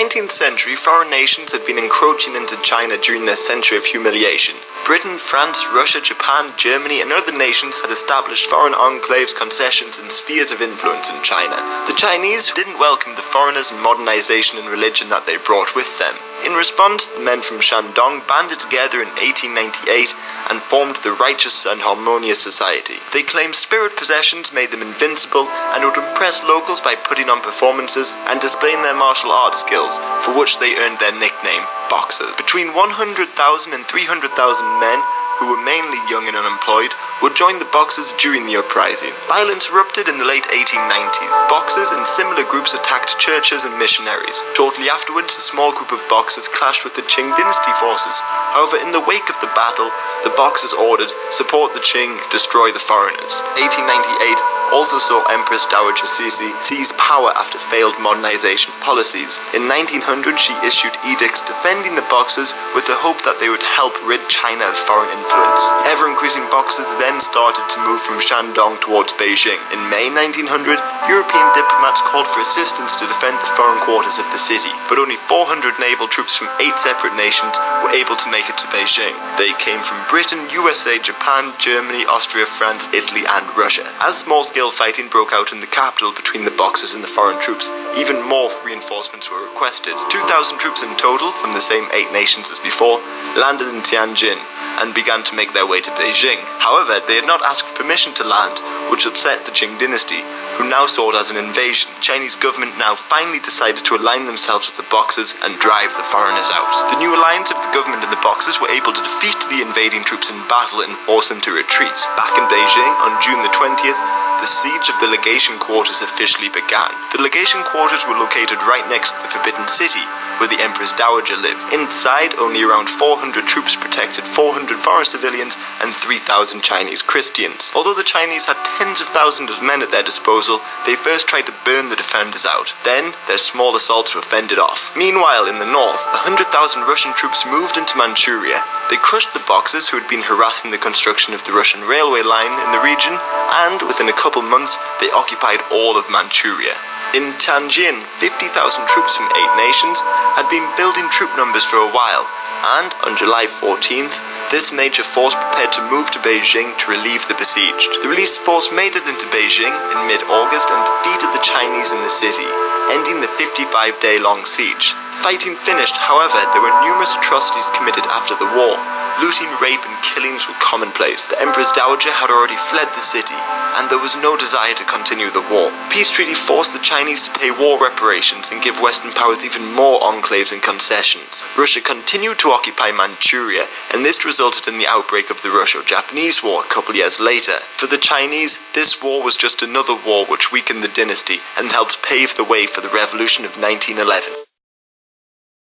19th century, foreign nations had been encroaching into China during their century of humiliation. Britain, France, Russia, Japan, Germany, and other nations had established foreign enclaves, concessions, and spheres of influence in China. The Chinese didn't welcome the foreigners and modernization and religion that they brought with them. In response, the men from Shandong banded together in 1898 and formed the Righteous and Harmonious Society. They claimed spirit possessions made them invincible and would impress locals by putting on performances and displaying their martial arts skills, for which they earned their nickname, Boxers. Between 100,000 and 300,000 men, who were mainly young and unemployed, would join the Boxers during the uprising. Violence erupted in the late 1890s. Boxers and similar groups attacked churches and missionaries. Shortly afterwards, a small group of Boxers clashed with the Qing dynasty forces. However, in the wake of the battle, the Boxers ordered, support the Qing, destroy the foreigners. 1898 also saw Empress Dowager Cixi seize power after failed modernization policies. In 1900, she issued edicts defending the Boxers with the hope that they would help rid China of foreign influence. Ever-increasing Boxers then started to move from Shandong towards Beijing. In May 1900, European diplomats called for assistance to defend the foreign quarters of the city, but only 400 naval troops from 8 separate nations were able to make it to Beijing. They came from Britain, USA, Japan, Germany, Austria, France, Italy, and Russia. As small-scale fighting broke out in the capital between the Boxers and the foreign troops, even more reinforcements were requested. 2,000 troops in total, from the same 8 nations as before, landed in Tianjin and began to make their way to Beijing. However, they had not asked permission to land, which upset the Qing dynasty, who now saw it as an invasion. The Chinese government now finally decided to align themselves with the Boxers and drive the foreigners out. The new alliance of the government and the Boxers were able to defeat the invading troops in battle and force them to retreat. Back in Beijing, on June the 20th, the siege of the legation quarters officially began. The legation quarters were located right next to the Forbidden City, where the Empress Dowager lived. Inside, only around 400 troops protected 400 foreign civilians and 3,000 Chinese Christians. Although the Chinese had tens of thousands of men at their disposal, they first tried to burn the defenders out. Then, their small assaults were fended off. Meanwhile, in the north, 100,000 Russian troops moved into Manchuria. They crushed the Boxers who had been harassing the construction of the Russian railway line in the region, and within a couple months, they occupied all of Manchuria. In Tianjin, 50,000 troops from 8 nations had been building troop numbers for a while, and on July 14th, this major force prepared to move to Beijing to relieve the besieged. The released force made it into Beijing in mid-August and defeated the Chinese in the city, ending the 55-day-long siege. Fighting finished, however, there were numerous atrocities committed after the war. Looting, rape, and killings were commonplace. The Empress Dowager had already fled the city, and there was no desire to continue the war. The peace treaty forced the Chinese to pay war reparations and give Western powers even more enclaves and concessions. Russia continued to occupy Manchuria, and this resulted in the outbreak of the Russo-Japanese War a couple years later. For the Chinese, this war was just another war which weakened the dynasty and helped pave the way for the revolution of 1911.